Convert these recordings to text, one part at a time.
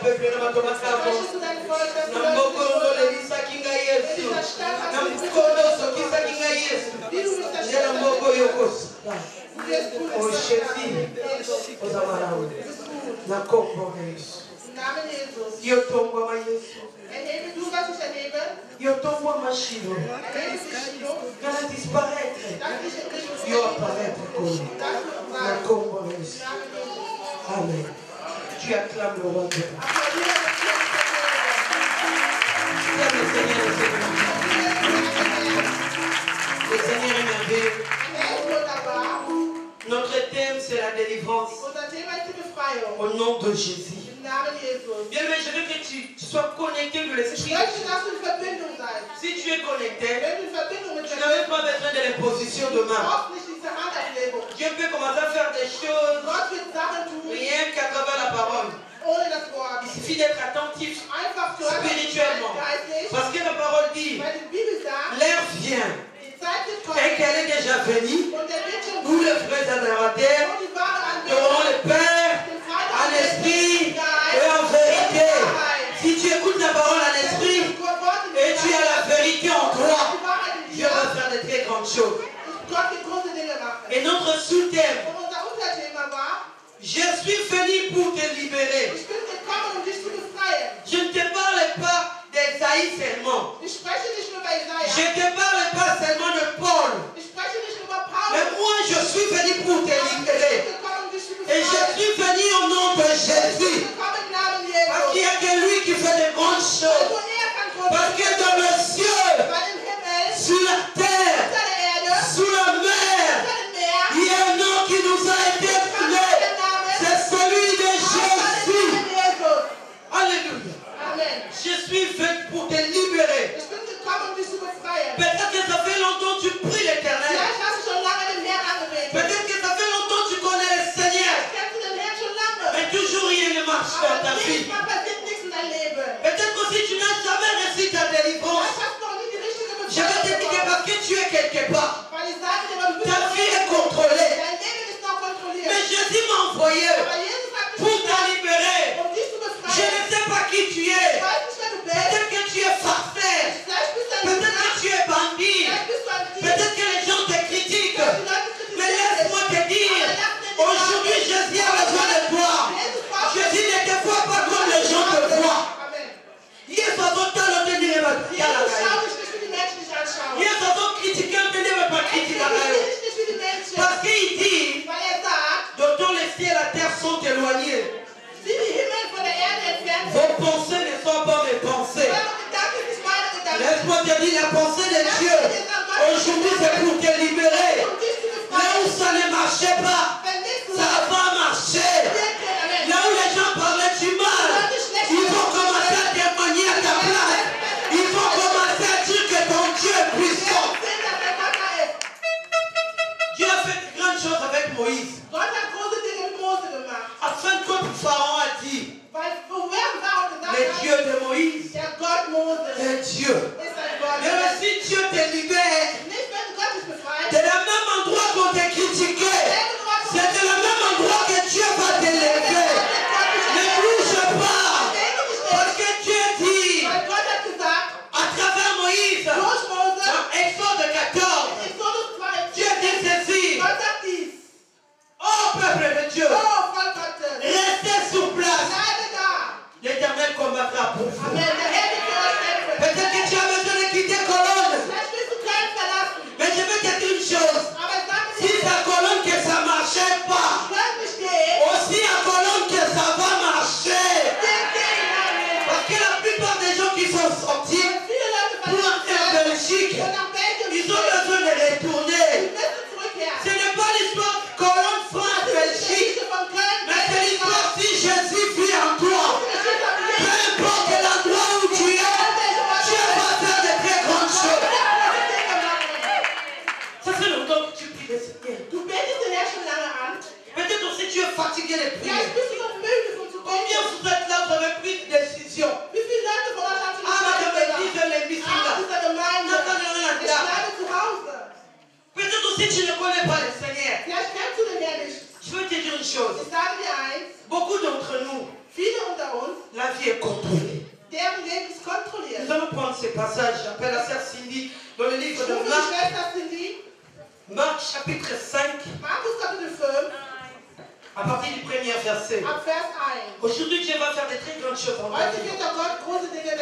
peuple na matomakamo. Na mbokondo lebisa kinga Yesu. Na mkondo sokisa kinga Yesu. Na mboko yokosa. O Jésus. Ozamarawe. Na kombo Yesu. Yotombo ma Yesu. Yotombo ma Shilo. Va disparaître. Yo apparaître comme. Na kombo Yesu. Amen. Tu acclames le roi de Dieu. Le Seigneur est merveilleux. Notre thème c'est la délivrance. Au nom de Jésus. Bien, mais je veux que tu sois connecté de l'esprit. Si tu es connecté, tu n'avais pas besoin de l'imposition de main. Dieu peut commencer à faire des choses rien qu'à travers la parole. Il suffit d'être attentif spirituellement. Parce que la parole dit, l'heure vient et qu'elle est déjà venue où les vrais adorateurs auront le Père en esprit et en vérité. Si tu écoutes la parole en esprit et tu as la vérité en toi, Dieu va faire de très grandes choses. Et notre sous-thème, je suis venu pour te libérer. Je ne te parle pas d'Esaïe seulement. Je ne te parle pas seulement de Paul. Mais moi je suis venu pour te libérer. Et je suis venu au nom de Jésus. Parce qu'il n'y a que lui qui fait de grandes choses. Parce que dans le ciel, sur la terre, sous la mer, il y a un nom qui nous a été donné. C'est celui de Jésus. Alléluia. Je suis venu pour te libérer. Peut-être que ça fait longtemps que tu pries l'Éternel. Peut-être que ça fait longtemps que tu connais le Seigneur. Mais toujours rien ne marche dans ta vie. Peut-être aussi tu n'as jamais reçu ta délivrance. Je vais te dire que parce que tu es quelque part, ta vie est contrôlée. Mais Jésus m'a envoyé pour te libérer. Je ne sais pas qui tu es. Peut-être que tu es farceur. Peut-être que tu es bandit. Peut-être que les gens te critiquent. Mais laisse-moi te dire, aujourd'hui Jésus a besoin de toi. Jésus ne te voit pas comme les qui est contrôlé. Nous allons prendre ces passages. J'appelle la sœur Cindy dans le livre de Marc. Marc chapitre 5. À partir du premier verset. Aujourd'hui, Dieu va faire des très grandes choses en ta vie.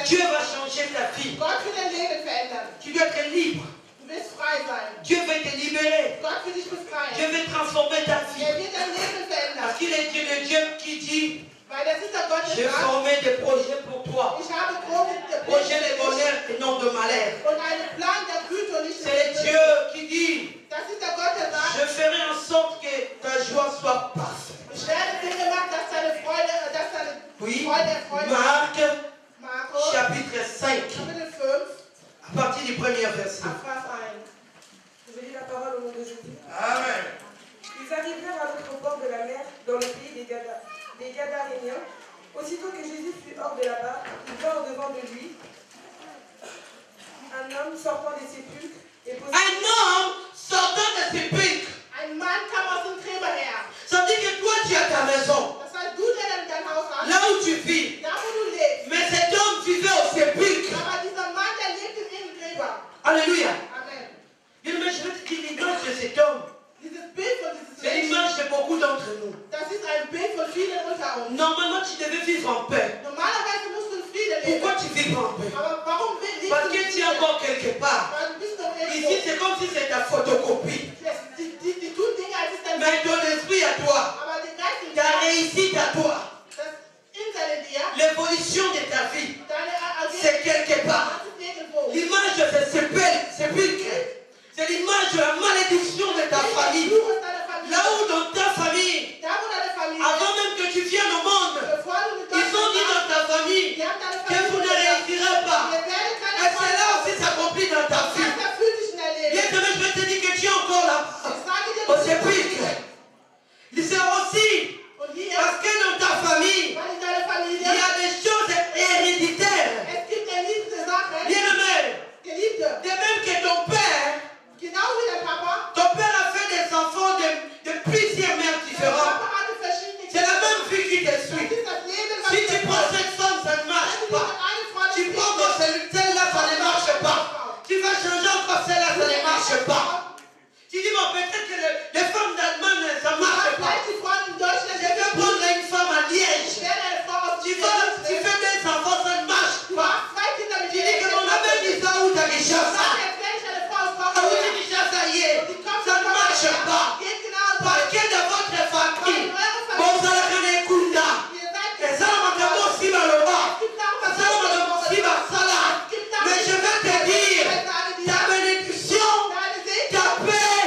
Dieu va changer ta vie. Tu dois être libre. Dieu veut te libérer. Dieu veut transformer ta vie. Parce qu'il est Dieu, le Dieu qui dit: j'ai formé des projets pour toi. Projets de bonheur et non de malheur. C'est Dieu qui dit: je ferai en sorte que ta joie soit parfaite. Oui, Marc chapitre 5. À partir du premier verset. Je vais lire la parole au nom de Jésus. Amen. Ils arrivèrent à l'autre bord de la mer, dans le pays des Gadaréniens. Aussitôt que Jésus fut hors de la barque, il vint au-devant de lui un homme sortant des sépulcres et posant... Un homme sortant des sépulcres. Ça veut dire que toi tu as ta maison, là où tu vis. Mais cet homme vivait au sépulcre. Alléluia. Mais je vais te dire l'image de cet homme. C'est l'image de beaucoup d'entre nous. Normalement, tu devais vivre en paix. Pourquoi tu vis en paix? Parce que tu es encore quelque part. Ici, c'est comme si c'était ta photocopie. Mais ton esprit à toi, ta réussite à toi, l'évolution de ta vie, c'est quelque part. L'image de ce sépulcre, c'est l'image de la malédiction de ta famille. Là où dans ta famille, avant même que tu viennes au monde, ils ont dit dans ta famille que vous ne réussirez pas. Et c'est là aussi s'accomplit dans ta vie. Bien que je vais te dire que tu es encore là-bas, au sépulcre. C'est aussi parce que dans ta famille, il y a des choses héréditaires. De même que ton père a fait des enfants de plusieurs mères différentes. C'est la même vie qui te suit. Si tu prends cette femme, ça ne marche pas. Tu prends encore celle-là, ça ne marche pas. Tu vas changer encore celle-là, ça ne marche pas. Tu dis, bon, peut-être que les femmes d'Allemagne, ça ne marche pas. Je vais prendre une femme à Liège. Tu fais des enfants, ça ne marche pas. Tu dis que mon ami dit ça ou t'as déjà ça. Ah oui, tu dis ça y est. Ça ne marche pas. Parce que de votre famille, bon, ça la kunda. Et ça, on va aussi malheureux. Ça, on va aussi salade. Mais je vais te dire, ta bénédiction, ta paix,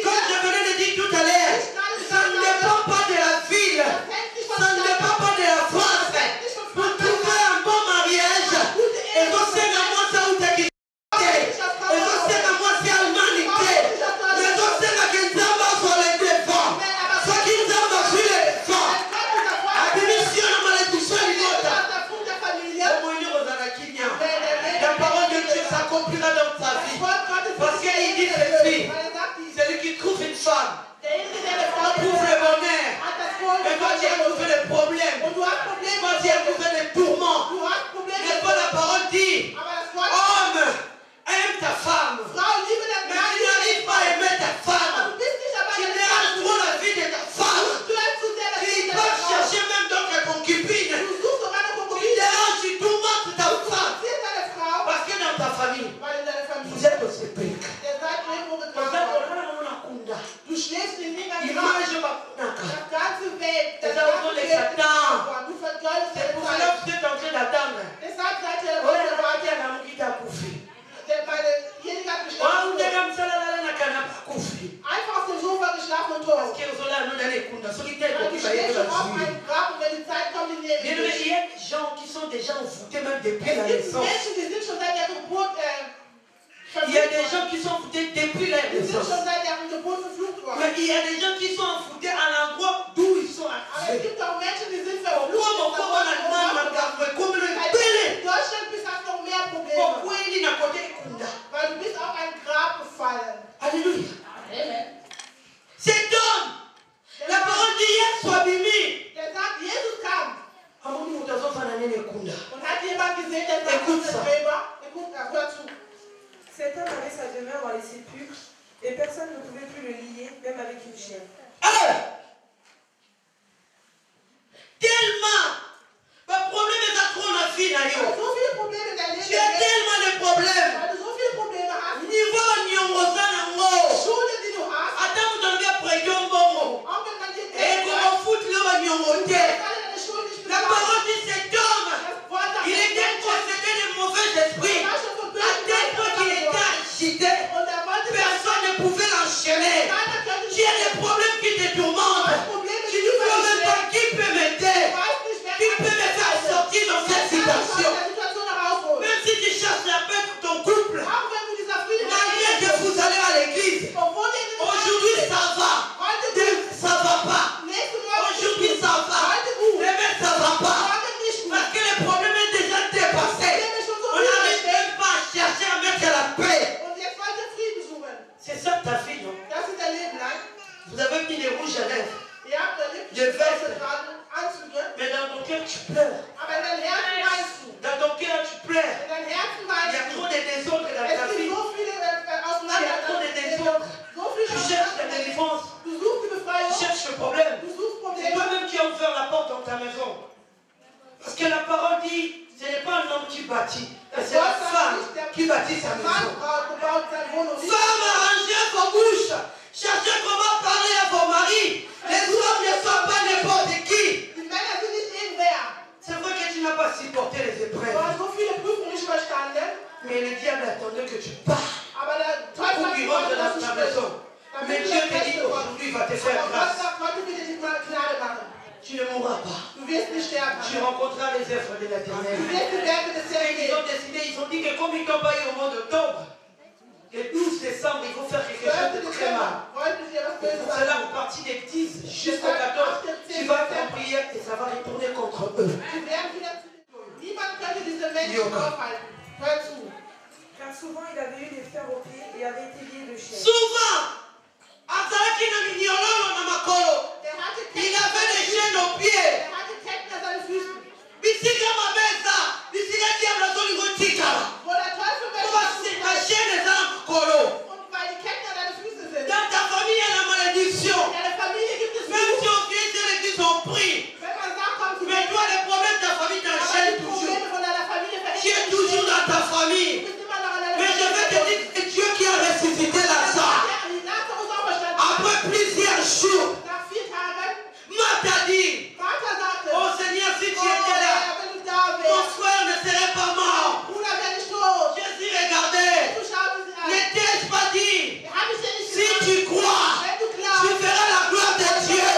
comme je venais de dire tout à l'heure, ça ne dépend pas de la ville, ça ne dépend pas de la France. Pour trouver un bon mariage, et vous savez moi ça où t'es quitté, et vous savez moi c'est humanité, mais vous savez que nous avons sur les devants, ce qui nous avons sur les devants, la bénédiction, la malédiction, la parole de Dieu s'accomplira dans ta vie, parce qu'il dit ceci, celui qui trouve une femme, trouve le bonheur, et toi tu as trouvé des problèmes, toi tu as trouvé des tourments, mais pas la parole dit, homme, aime ta femme, mais tu n'arrives pas à aimer ta femme, tu déranges trop la vie de ta femme, tu vas chercher même d'autres concubines, tu déranges, tu tourmentes ta femme, parce que dans ta famille, vous êtes au sépulcre. Du schläfst in Liga. Image c'est pour cela que vous êtes en train d'attendre. Einfach auf dem Sofa geschlafen und tot. Il y a des gens qui sont déjà envoûtés même depuis la naissance. Il y a des gens qui sont envoûtés depuis la naissance. Mais il y a des gens qui sont envoûtés à l'endroit d'où ils sont arrivés. Alléluia. Cet homme, la parole dit Yesu abimi. Écoute ça. Cet homme avait sa demeure dans les sépulcres et personne ne pouvait plus le lier, même avec une chaîne. Tellement le problème est à trop la fille d'ailleurs. Tu as tellement de problèmes. Niveau nyongozana attends vous donnez après bongo. Et comment foutre le nyongote. La parole dit cet homme, il était possédé de mauvais esprits. À tel point qu'il était agité, personne ne pouvait l'enchaîner. Tu as des problèmes qui te tourmentent. Tu ne peux même pas qui peut m'aider. Qui peut me faire sortir dans cette situation. Même si tu cherches la paix pour ton couple, malgré que vous allez à l'église, aujourd'hui ça va. Ça va pas. Aujourd'hui ça va. Demain ça va pas. Parce que le problème est déjà dépassé. On n'arrive même pas à chercher à mettre la paix. C'est ça ta fille, non? Vous avez mis les rouges à lèvres. Les vestes. Mais dans ton cœur tu pleures. Dans ton cœur tu pleures. Il y a trop de désordre dans ta vie. Il y a trop de désordre. Tu cherches la délivrance. Tu cherches le problème. C'est toi-même qui as ouvert la porte dans ta maison. Parce que la parole dit, ce n'est pas un homme qui bâtit, c'est la femme qui bâtit sa maison. Femme, arrangez vos bouches. Cherchez comment parler à vos maris. Les hommes ne sont pas n'importe qui. C'est vrai que tu n'as pas supporté les épreuves. Mais le diable attendait que tu partes. Pour qu'il rentre dans ta maison. Mais Dieu te dit aujourd'hui, il va te faire grâce. Tu ne mourras pas. Tu rencontreras les œuvres de l'Éternel. Ils ont décidé, ils ont dit que comme ils t'ont pas eu au mois d'octobre, le 12 décembre, ils vont faire quelque chose de très mal. Pour cela, vous partez des 10 jusqu'au 14, tu vas être en prière et ça va retourner contre eux. Car souvent il avait eu des fers aux pieds et avait été lié de chaînes. Souvent, il avait des chaînes aux pieds. Dans ta famille, il y a la malédiction. Même si on vient de l'église, on prie. Mais toi, le problème de ta famille t'enchaîne toujours. Tu es toujours dans ta famille. Mais je vais te dire que Dieu qui a ressuscité Lazare, après plusieurs jours, Martha dit, oh Seigneur, si tu étais là, mon frère ne serait pas mort. Jésus regardait. N'étais-je pas dit, si tu crois, tu verras la gloire de Dieu.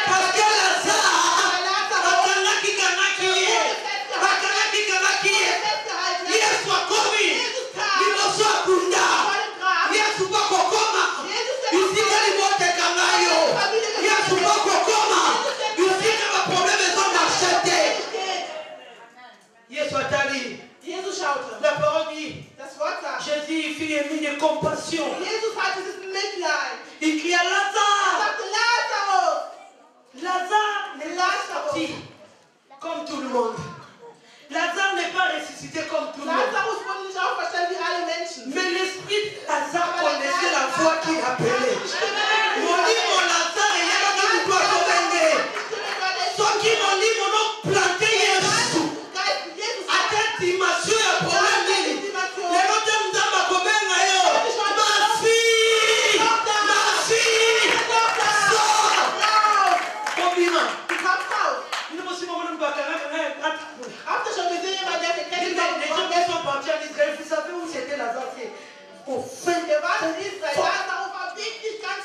Parce que Lazare, Yesu akomi, liboso akunda, Yesu bakokoma, isika libote kangayo, Yesu bakokoma, isika ba problème sont marchés. Yesu atali. La parole dit, Jésus fit ému de compassion. Il cria Lazare. Lazare n'est pas sorti comme tout le monde. Lazare n'est pas ressuscité comme tout le monde. Mais l'esprit de Lazare connaissait la voix qui appelait. Mon dit mon Lazare et il y a qui doit sauver. Ceux qui m'ont dit mon nom planté Yesu. À cette dimension, il y a un problème. Vous savez où c'était Lazare? Au fin de Israël, Lazare va vite jusqu'à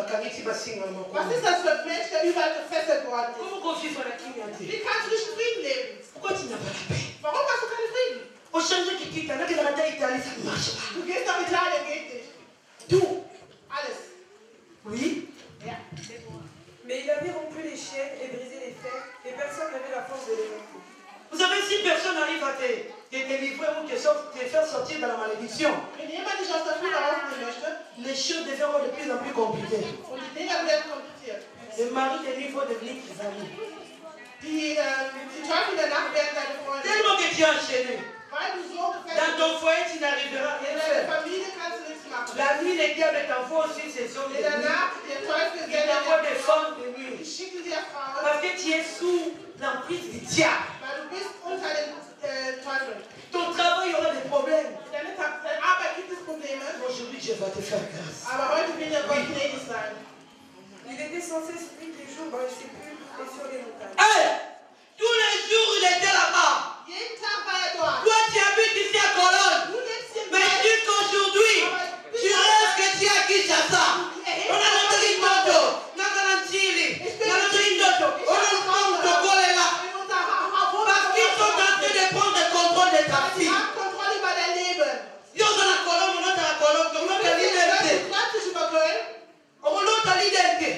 Was ist das für ein Mensch, der überall gefesselt worden ist? Wie kannst du nicht in Frieden leben? Warum hast du keinen Frieden? Du gehst nach Italien, geht nicht. Du, alles. Oui. Ja. Mais il avait rompu les chaînes et brisé les fers, et personne n'avait la force de les rompre. Vous savez, si personne n'arrive à te délivrer ou te faire sortir de la malédiction, les choses deviennent de plus en plus compliquées. Le mari de lui faut devenir tes amis. Tellement que tu as enchaîné. Dans ton foyer, tu n'arriveras rien à faire. La nuit, les diables t'envoient aussi ces hommes de nuit. Ils t'envoient des femmes de nuit. Parce que tu es sous l'emprise du diable. Ton travail aura des problèmes. Aujourd'hui, Dieu va te faire grâce. Il était censé tous les jours dans les sépulcres et sur les montagnes. Hey! Tous les jours, il était là-bas. Toi, tu habites ici à Cologne. Mais jusqu'aujourd'hui, tu restes que tu es à Kinshasa. On a notre Rindoto, notre Nanchili, notre Rindoto, on a notre Cole là. Parce qu'ils sont en train de prendre le contrôle de ta fille. Yo, on a la Cologne, on a la Cologne, on a la liberté. On a la liberté.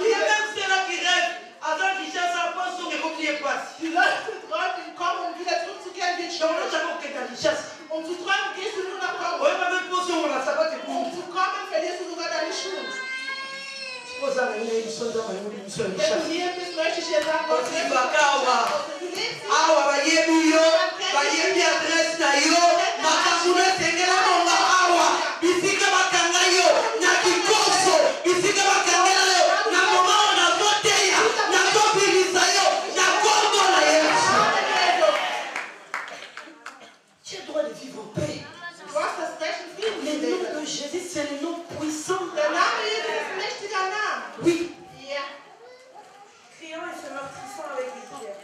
Il y a même ceux-là qui rêvent. Avant qu'ils chassent un poisson, mais comme il est passé. Die Leute träumen, kommen und wieder zurückzukehren, wird Donc, on a chaque fois que tu as dit chasse. Um zu träumen, gehst du nur nach Kongo. Ouais, ma même poisson, on a ça va te Um zu kommen, verlierst du sogar deine Schuhe. Wenn Vous du hier bist, möchte ich dir sagen, Gott sei Dank. Du lebst nicht. Awa bayebi yo, bayebi adresse na yo, makamuna sengela monga awa, bisika bakanga yo, na kikoso, bisika bakanga yo, na mama na boteya, na tobilisa yo, na kombo na Yesu. Tu as le droit de vivre en paix. Du hast das Recht, in Frieden zu Le leben. nom de Jésus, c'est le nom puissant. Der Name Jesus ist ein mächtiger Name. Oui. Ja. Criant et se meurtrissant avec les pierres.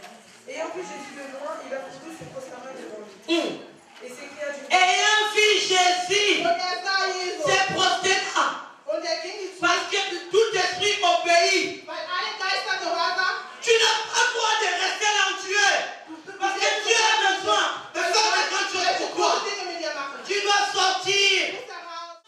Ayant vu Jésus de loin, il a couru se prosternant devant lui. Et s'écria d'une voix. Ayant vu Jésus, Und sah Jesus. c'est prosterna. Und ging ihm zu. Parce que tout esprit obéit. Weil alle Geister gehorsam. Tu n'as pas le droit de rester là où tu es. Parce que Dieu a besoin de faire de grandes choses pour toi. Tu dois sortir.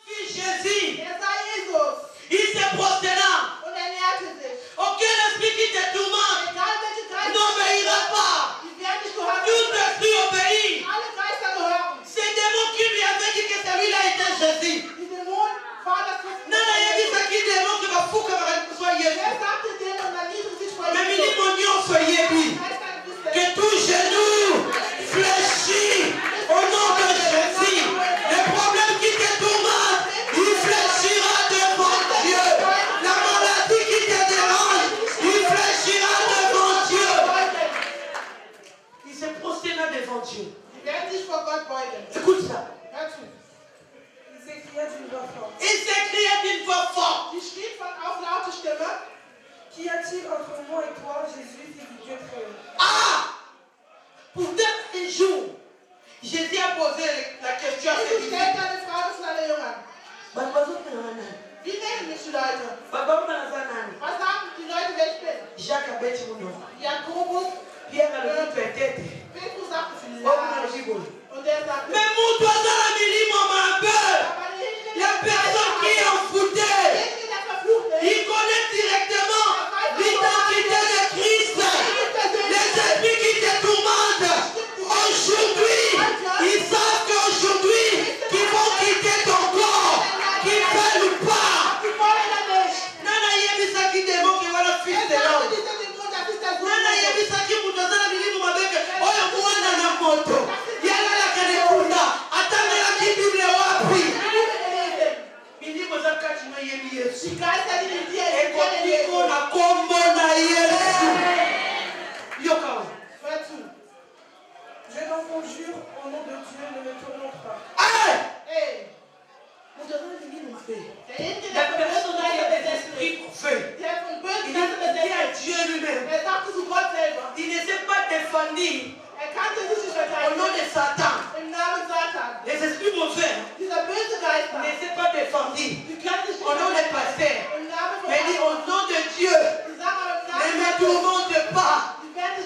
Puis Jésus, sah Jesus. il se prosterna. Und näherte sich. Aucun esprit qui te tourmente Egal welche Geister. n'obéira pas. Die werden nicht gehorsam. Tout esprit obéit. Alle Geister gehören. C'est démon qui lui avait dit que celui-là était Jésus. Die Dämonen waren das Christen. Non, il a dit ça qui démon que va fou que va soit Jésus. Wer sagte dem und dann niedrig sich vor Mais Jesus? il mon Dieu soit Jésus. Que tout genou fléchit au nom de Jésus. Les problèmes qui te tourmentent, il fléchira devant Dieu. La maladie qui te dérange, il fléchira devant Dieu. Il se prosterna devant Dieu. Die werden sich vor Gott beugen. Écoute ça. Hör zu. Il s'écria d'une voix forte. Il s'écria d'une voix forte. Die schrie auf laute Stimme. Qu'y a-t-il entre moi et toi, Jésus, fils du Dieu très haut? Ah! Pourtant, un jour, Jésus a posé la question à ses Jesus stellt disciples. eine Frage zu seinen Jüngern. Wie nennen mich die Leute? Was sagen die Leute, wer ich bin? Jacques a bêti mon nom. Jakobus, Pierre a le dit peut-être. Petrus sagte Oh, vielleicht. mon Bible. Und der sagte, Mais mon toi dans la minime, mon peur. aber derjenige, La personne qui est enfoutée, derjenige, der verflucht ist, il connaît directement l'identité de Christ. Les esprits qui te tourmentent, aujourd'hui, ils savent qu'aujourd'hui, qu'ils vont quitter ton corps, qu'ils veulent pas. die wollen nicht. Nana yebisa qui démon qui voilà fils de Er sagte, l'homme. dieser Dämon, das ist der Sohn Nana Gottes. yebisa qui mutazana milimu mabeke. Oyo mwana na moto. Yala la kane kunda. conjure au nom de Dieu, ne me tourmente pas. Hey! La personne qui a des esprits mauvais, il est à Dieu lui-même. Il ne s'est pas défendu au nom de Satan. Les esprits mauvais ne s'est pas défendu au nom des pasteurs. Mais dit au nom de Dieu, ne me tourmente pas.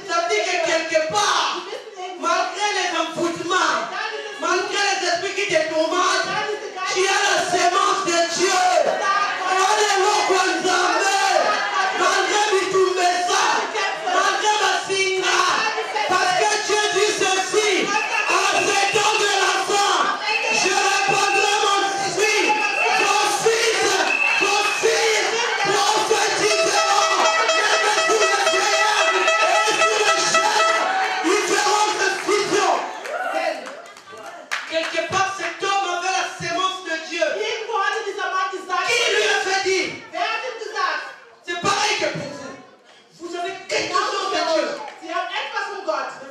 Ça veut dire que quelque part, malgré les envoûtements, malgré les esprits qui te tourmentent, tu as la sémence de Dieu. Malgré tout message, malgré ma signe, parce que Dieu dit ceci, à cet homme de l'enfant, je répandrai mon esprit, ton fils prophétiseront, même sous le Seigneur et sous le chef, ils feront cette vision. Quelque part, cet homme avait la sémence de Dieu. Qui lui a fait dire? C'est pareil que pour vous. Vous avez quelque chose de Dieu. Mais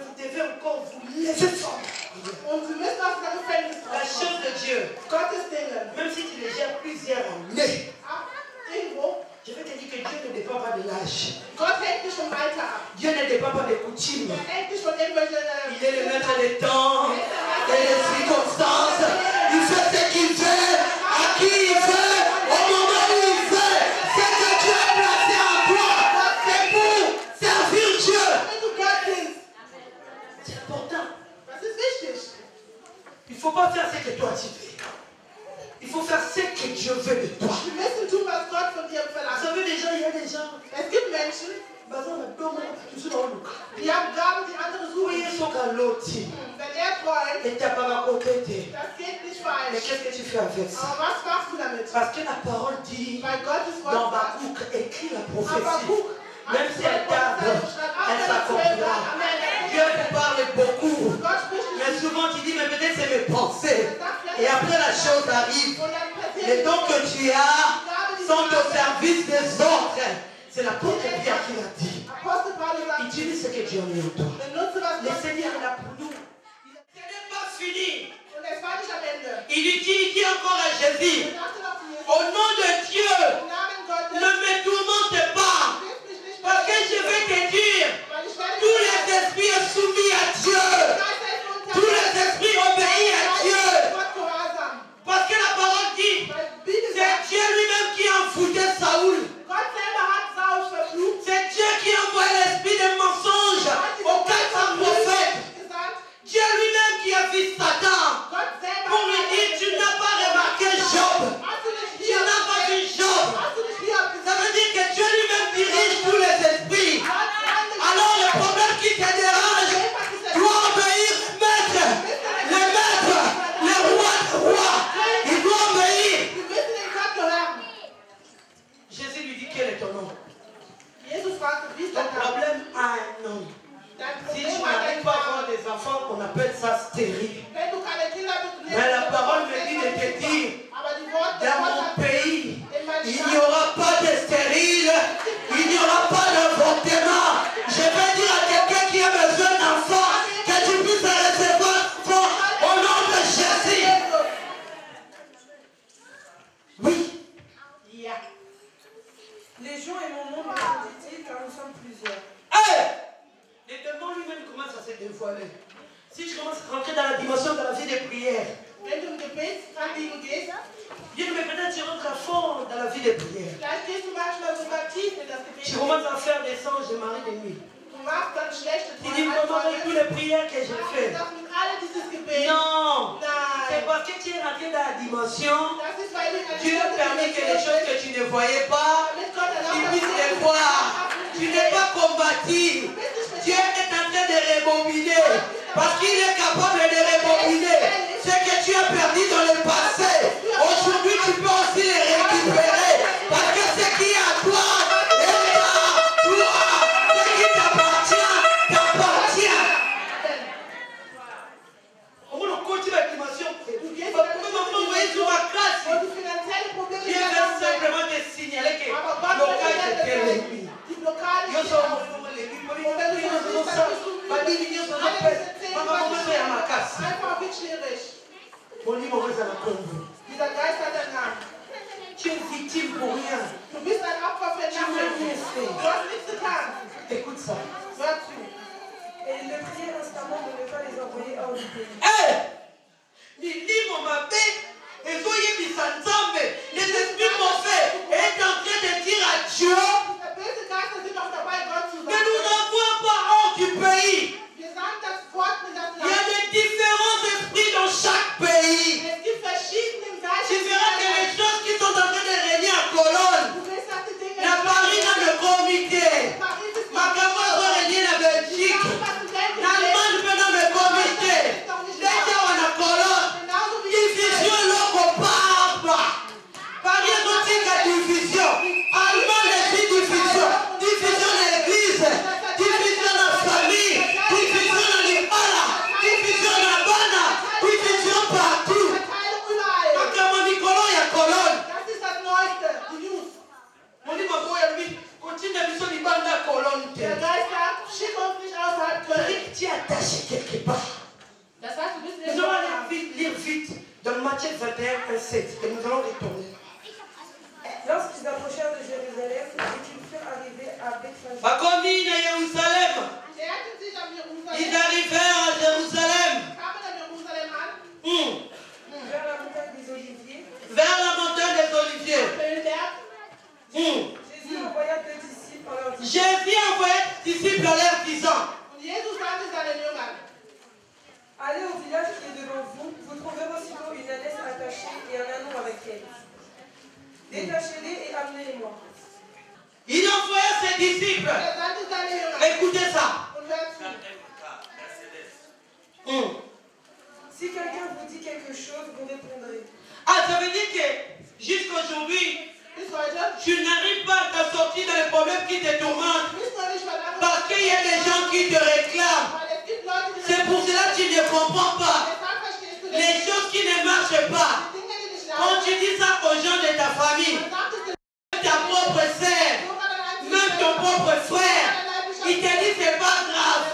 vous devez encore vous laisser fort. La chose de Dieu, même si tu les gères plusieurs années, je vais te dire que Dieu ne dépend pas de l'âge. Dieu ne dépend pas des coutumes. Il est le maître des temps et des circonstances. Il fait ce qu'il veut, à qui il veut, au moment où il veut. Ce que Dieu a placé en toi, c'est pour servir Dieu. C'est important. Il ne faut pas faire ce que toi tu fais. Il faut faire ce que Dieu veut de toi. Vous savez déjà, il y a des gens. Mais qu'est-ce que tu fais avec ça? Parce que la parole dit dans Habakkuk, écrit la prophétie. Même si elle tarde, elle s'accomplira. Dieu te parle beaucoup. Mais souvent tu dis, mais peut-être c'est mes pensées. Et après la chose arrive. Les dons que tu as sont au service des autres. C'est l'apôtre Pierre qui l'a dit. Utilise ce que Dieu a mis en toi. Le Seigneur est là pour nous. Ce n'est pas fini. Il dit encore à Jésus, au nom de Dieu, ne me tourmente pas. Parce que je vais te dire, tous les esprits sont soumis à Dieu. Tous les esprits obéissent à Dieu. Parce que la parole dit, c'est Dieu lui-même qui a envoûté Saoul. C'est Dieu qui a envoyé l'esprit de mensonge aux 400 prophètes. Dieu lui-même qui a vu Satan pour lui dire, tu n'as pas remarqué Job. Tu n'as pas vu Job. Ça veut dire que Dieu lui-même dirige tous les esprits. Alors le problème qui te dérange doit obéir maître. Le maître, le roi, il doit obéir. Jésus lui dit, quel est ton nom? Le problème a un nom. Si tu n'arrives pas à avoir des enfants, on appelle ça stérile. Mais la parole me dit de te dire, dans mon pays, il n'y aura pas de stérile, il n'y aura pas d'avortement. Je vais dire à quelqu'un qui a besoin d'enfants que tu puisses recevoir au nom de Jésus. Oui. Légion est mon nom, dit-il, car nous sommes plusieurs. Le démon lui-même commence à se dévoiler. Si je commence à rentrer dans la dimension de la vie de prière, Dieu me peut-être tu rentres à fond dans la vie de prière. Tu commences à faire des songes de mari de nuit. Tu dis comment avec toutes les prières que j'ai faites. Non, c'est parce que tu es rentré dans la dimension. Dieu a permis que les choses que tu ne voyais pas, tu puisses les voir. Tu n'es pas combattu. Dieu est en train de rebobiner. Parce qu'il est capable de rebobiner. Ce que tu as perdu dans le passé, aujourd'hui tu peux aussi les récupérer. Parce que ce qui est à toi est à toi. Ce qui t'appartient, t'appartient. On va continuer la dimension. Maman, voyez sur ma classe. Dieu veut simplement te signaler que le blocage était l'ennemi. Yo sono l'ennemi. Écoute ça. Et il le priait instamment de ne pas les envoyer hors du pays. Les esprits mauvais est en train de dire à Dieu, ne nous envoie pas hors du pays. Il y a des différents esprits dans chaque pays. Tu verras que les choses qui sont en train de régner à Cologne, la Paris dans le comité, ma camarade va régner la Belgique, l'Allemagne peut dans le comité, les gens à la Cologne, division loco papa. Paris est aussi la division, Allemagne est division, division de l'église, division de la famille, division de l'Ipala, division de la Bana, division partout. Ma camarade Nicolas et à Cologne. Mon dit ma boy, lui, continue à mission du banda Cologne. Tu es attaché quelque part. Nous allons lire vite dans Matthieu 21, 1, 7 et nous allons retourner. Lorsqu'ils approchèrent de Jérusalem et qu'ils furent arrivés à Bethphage. Ils arrivèrent à Jérusalem. Vers la montagne des Oliviers. Vers la montagne des Oliviers. Jésus envoya deux disciples en leur disant. Jésus envoya des disciples en leur disant. Allez au village qui est devant vous, vous trouverez aussitôt une ânesse attachée et un ânon avec elle. Détachez-les et amenez-les-moi. Il envoya ses disciples. Écoutez ça. Si quelqu'un vous dit quelque chose, vous répondrez. Ah, ça veut dire que jusqu'aujourd'hui, tu n'arrives pas à te sortir dans les problèmes qui te tourmentent. Parce qu'il y a des gens qui te réclament. C'est pour cela que tu ne comprends pas. Les choses qui ne marchent pas. Quand tu dis ça aux gens de ta famille, ta propre sœur, même ton propre frère, il te dit c'est pas grave.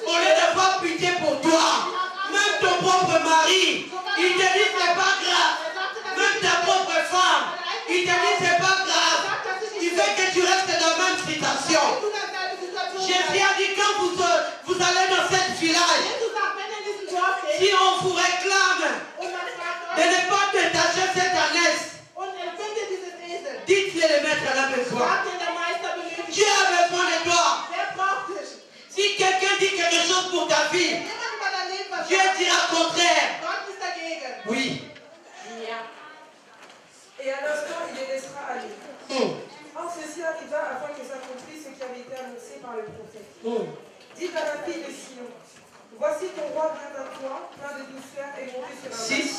Au lieu d'avoir pitié pour toi, même ton propre mari, il te dit c'est pas grave. Même ta propre femme, il te dit c'est pas grave. Il veut que tu restes dans la même situation. Jésus a dit quand vous allez dans cette village, si on vous réclame de ne pas détacher cette ânesse, dites-le le maître à la besoin. Dieu a besoin de toi. Si quelqu'un dit quelque chose pour ta vie, Dieu dira le contraire. Oui. Et à l'instant, il les laissera aller. Or, ceci arriva afin que s'accomplisse ce qui avait été annoncé par le prophète. Dites à la fille de Sion, voici ton roi vient à toi, plein de douceur et monté sur un mâle.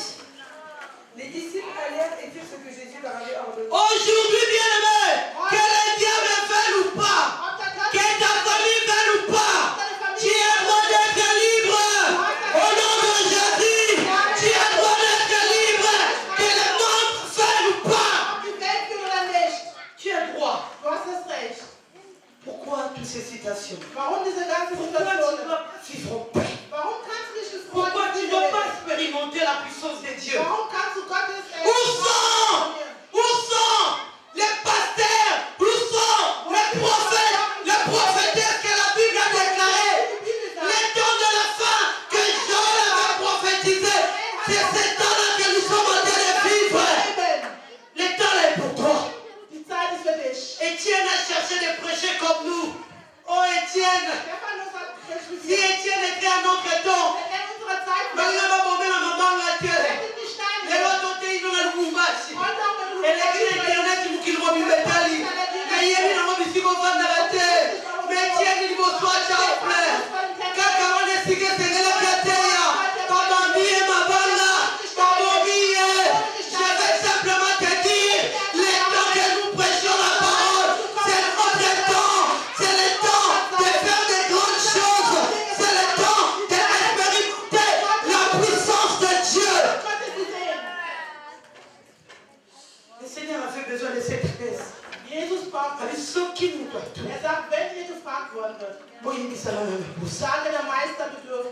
Les disciples allèrent et firent ce que Jésus leur avait ordonné. Aujourd'hui, bien-aimé, que le diable veuille ou pas, que ta famille veuille ou pas, tu es droit d'être libre. Au nom de Jésus, tu es droit d'être libre. Que le monde veuille ou pas, tu es droit. Pourquoi toutes ces citations? Pourquoi tu ne dois vivre en paix? Pourquoi tu ne dois pas expérimenter la puissance de Dieu? Où sont les pasteurs? Où sont les prophètes? Les prophétesses que la Bible a déclarées? Les temps de la fin que Joël avait prophétisé. C'est ce temps-là que nous sommes en train de vivre. Le temps est pour toi. Étienne a cherché de prêcher comme nous. Oh Étienne, si Étienne était un autre temps, mais il va bomber la maman la terre. Les autres côtés, ils ont le Mumbashi. Et les Internet, ils vont qu'ils vont me mettre. Mais il y a une amie qui va vendre la terre. Mais Étienne, il va soit chapeau. Quand on est signé, c'est la catéria. Comme on dit, ma balla, comme on dit, je vais simplement te dire, les temps que nous prêchons la parole, c'est notre temps. C'est le temps de faire des grandes choses. C'est le temps d'expérimenter la puissance de Dieu. Le Seigneur avait besoin de cette espèce. Avec ceux qui nous doivent tout. Bon, il dit ça là même.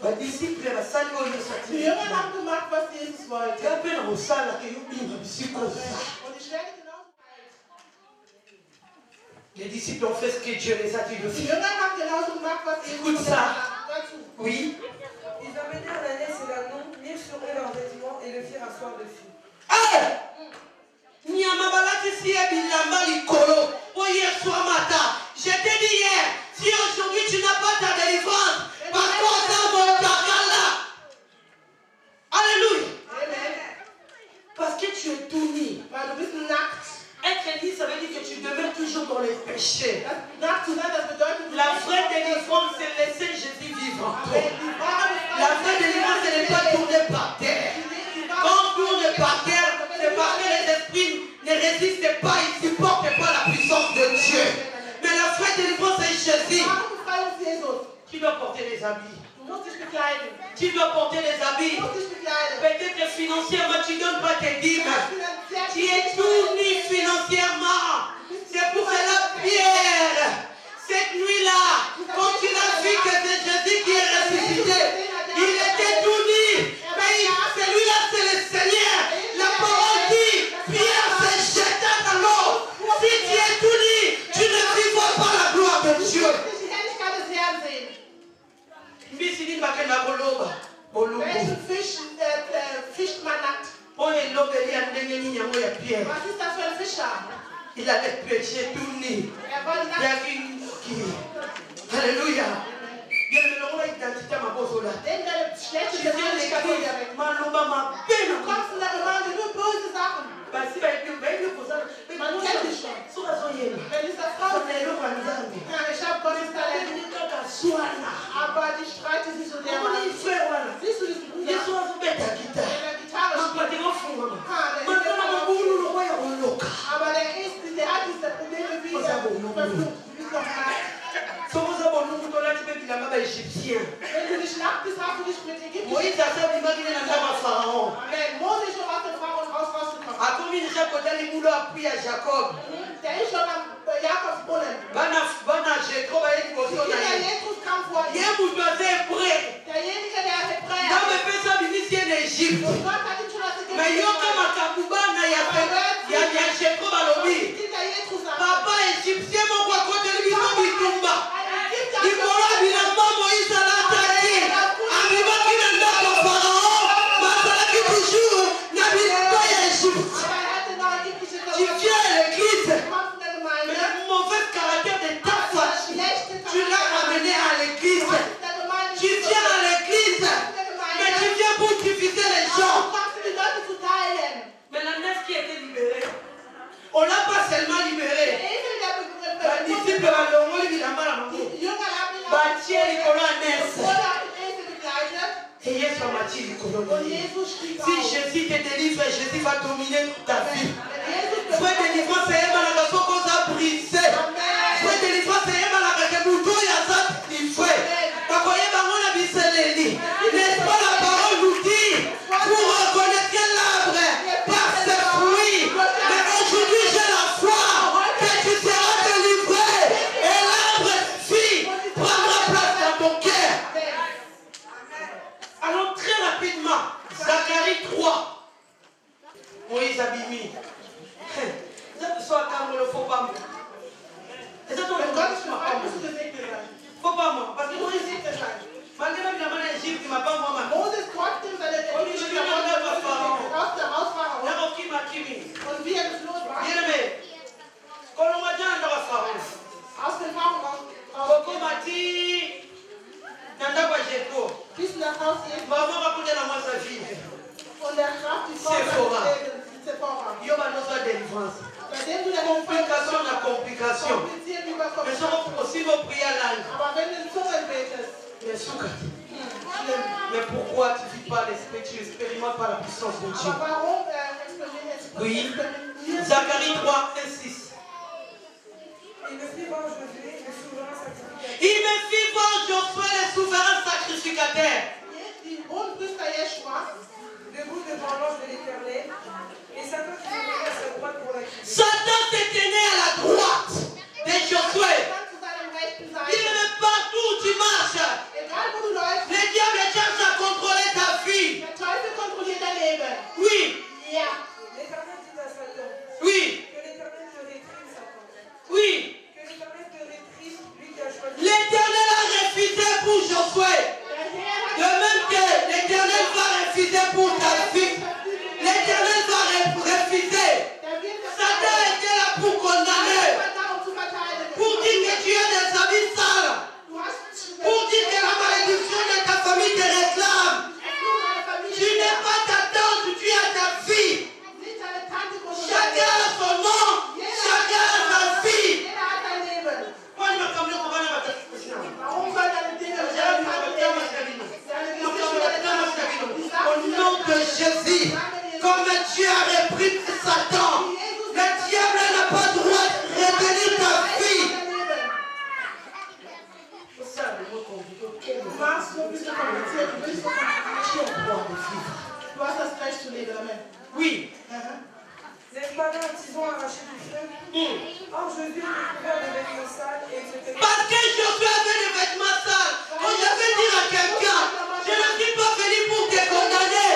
Les disciples, les saluts, ils sont Die Jünger haben gemacht, was Jesus wollte. il y a peine au salle que vous bim, c'est comme ça. Und ich werde genauso Les disciples ont fait ce que Dieu les a dit de faire. Écoute ça. Oui. Ils amenèrent l'ânesse et l'agneau, mirent sur eux leurs vêtements et le firent asseoir dessus. Hier soir matin, je t'ai dit hier, si aujourd'hui tu n'as pas ta délivrance, par contre, mon caractère là. Alléluia. Parce que tu es tout nu. Être dit, ça veut dire que tu demeures toujours dans les péchés. La vraie délivrance, c'est laisser Jésus vivre en toi. La vraie délivrance, ce n'est pas tourner par terre. Quand on tourne par terre, c'est parce que les esprits ne résistent pas, ils ne supportent pas la puissance de Dieu. Mais la vraie délivrance, c'est Jésus. Tu dois porter les habits. Tu dois porter les habits. Peut-être financièrement, tu ne donnes pas tes dîmes. Tu es tout nu financièrement. C'est pour cela, Pierre, cette nuit-là, quand tu as vu que c'est Jésus qui est ressuscité, il était tout nu. Mais celui-là, c'est le Seigneur. La parole dit, Pierre s'est jeté dans l'eau. Si tu es tout nu, tu ne vivras pas la gloire de Dieu. Il allait pêcher tout nu. Alléluia. Il y a une identité à ma bosse là. Moïse a fait imaginer la femme à Pharaon. A combien de gens côté les moulots a pris à Jacob? Bana Jétro va être posé. Il y a un bourgeois prêt. Dans mes pays, ça vient en Égypte. Mais il y a un Kaboubana, il y a Jétro Balobi. Papa égyptien, mon roi, côté le bison Bitumba. Il faut évidemment Moïse à l'attaquer. Arriva qui n'a pas de Pharaon. Masala qui toujours n'habite pas à Égypte. Tu viens à l'église. Mais le mauvais caractère de ta femme, tu l'as amené à l'église. Tu viens à l'église. Mais tu viens pour diviser les gens. Mais la nef qui était libérée, on ne l'a pas seulement libérée. Les disciples l'ont évidemment la maman. Bâtir les colonnes. Et Yesu a bâti les colonnes. Si Jésus te délivre, Jésus va dominer toute ta vie. Frère délivrance, c'est un malade qui a brisé. Frère délivrance, c'est un malade qui a brisé. N'est-ce pas la parole nous dit pour reconnaître l'arbre par ses fruits. Mais aujourd'hui j'ai la foi que tu seras délivré et l'arbre vie prendra place dans ton cœur. Allons très rapidement. Zacharie 3. Moïse Abimi. Soit calme, il ne faut pas moi. Et ça, faut pas moi. Parce que Moïse est malgré la main d'Égypte, il m'a pas moi. Moses trotzdem seine Ägyptischen und wie er geflohen war. Aus dem Pharao bis nach Haus Jesu. Und der Kraft die Frau Sephora. Bei dem du Complication na complication. kompliziert über Mais ça va aussi vos prières là. Aber wenn du in Zungen betest, mais pourquoi tu ne vis pas l'esprit, tu expérimentes pas la puissance de Dieu? aber warum Oui. Zacharie 3, 6. Il me fit voir Josué, le souverain sacrificateur. Il me fit voir Josué, le souverain sacrificateur. Die Hohenpriester Jeschua, debout devant l'ange de l'Éternel, et Satan qui se tenait à sa droite pour l'accuser. Satan se tenait à la droite de Josué. Il est partout où tu marches. Le diable cherche à contrôler ta vie. Oui. L'Éternel dit à Satan. Oui. Que l'Éternel te réprime, Satan. Oui. Que Oui. N'est-ce pas là, ils ont arraché du feu? Or, Josué découvert des vêtements sales et il se fait... Parce que Josué avait des vêtements sales. Oh, je vais dire à quelqu'un, je ne suis pas venu pour te condamner,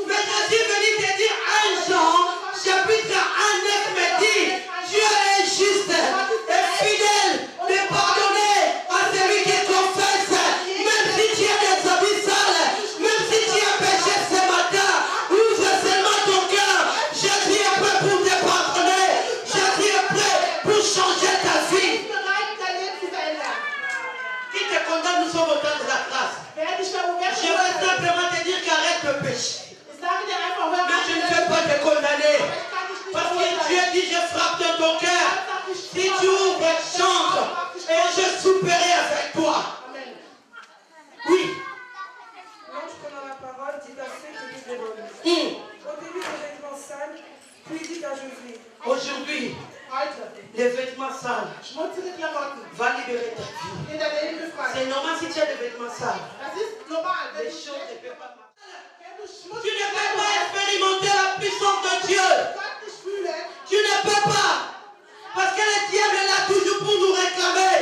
mais je suis venu te dire 1 Jean, chapitre 1, 9 me dit, Dieu est juste et fidèle de pardonner à celui qui confesse, même si tu as des habits sales, même si tu as péché ce matin, ouvre seulement ton cœur. Jésus est prêt pour te pardonner. Jésus est prêt pour changer ta vie. Qui te condamne, nous sommes au temps de la grâce. Je vais simplement te dire qu'arrête de pécher. Mais je ne vais pas te condamner. Parce que Dieu dit, je frappe dans ton cœur. Si tu ouvres, chante. Et je souperai avec toi. Oui. L'ange prenant la parole dit à ceux qui disent des bonnes. Ôtez-lui les vêtements sales, puis dit à Josué. Aujourd'hui, les vêtements sales va libérer ta vie. C'est normal si tu as des vêtements sales. Les choses ne peuvent pas marcher. Tu ne peux pas expérimenter la puissance de Dieu. Tu ne peux pas. Parce que le diable est là toujours pour nous réclamer.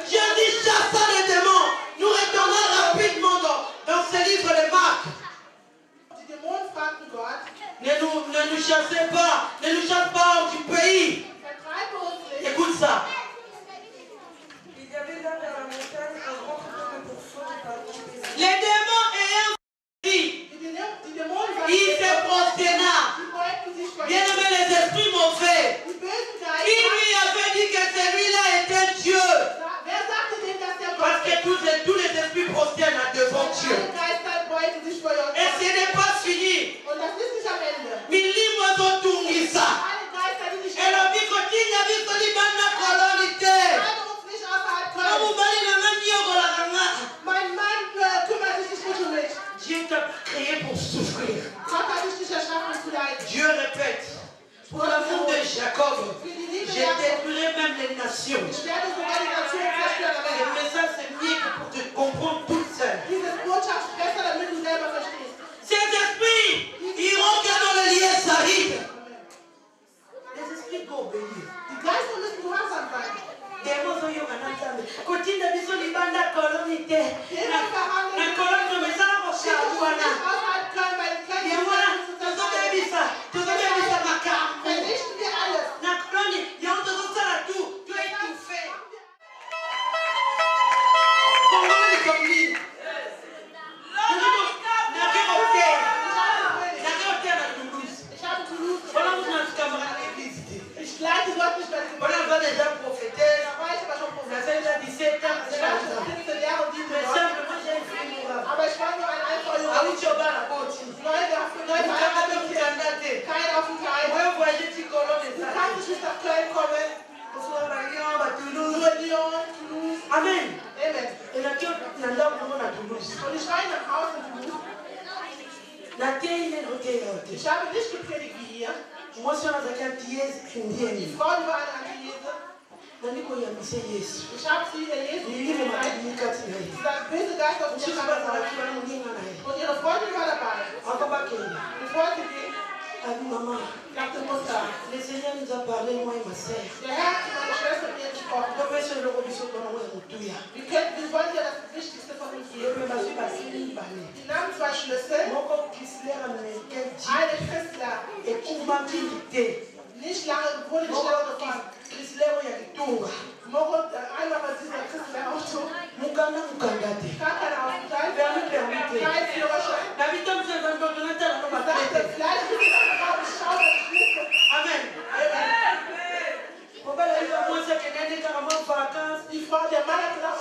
Dieu dit chassant les démons. Nous retournons rapidement dans ce livre de Marc. Ne nous chassez pas. Ne nous chasse pas hors du pays. Écoute ça. Il y avait là vers la montagne un grand troupeau de pourceaux qui partaient. Les démons ayant dit, il se prosterna. Bien aimé, les esprits mauvais. Il lui avait dit que celui-là était Dieu. Parce que tous les esprits prosternent devant Dieu. Et ce n'est pas fini. Milimo zotungisa. Et la vie continue à vivre libana colonité. Dieu t'a créé pour souffrir. Dieu répète, pour l'amour de Jacob, j'ai détruit même les nations. Mais ça c'est mieux que pour te comprendre tout seul. Ces esprits iront que dans le lieu Saïd. Les esprits vont obéir. Continue à viser les bandes de colonité. La colonne de mes arbres, c'est à Ouana. Et voilà, tu as vu ça. Tu as vu ça, ma carte. La colonne, il y a un de ça là tout. Tu as étouffé. Comment les communes? Voilà, vous n'avez qu'à me visiter. Voilà, on va déjà prophéter. Ça fait déjà 17 ans. Mais simplement, j'ai une fille mourante. Ah oui, tu vas la côte. Vous voyez, tu colonnes et ça. Amen. Et la tête, on a à Toulouse. La tête, il est noté. Moi, je suis dans un dièse. Niko ya mse Yesu. Nili mama kati na yeye. Nchi baba za kila mwingine na yeye. Akaba Kenya. Abi maman. Le Seigneur nous a parlé moi et ma sœur. Comme sur le robiso dans le mutuya. Le basi basi bale. Moko Chrysler américain dit. Et kuma milité. Nicht lange, wohl nicht lange gefahren. Chrysler ya kitunga. Moko einmal was dieser Chrysler Auto. Mukana mukandate. Kaka na hospitali. Permite. Na vitam za ndoto tunataka kama tete. Amen.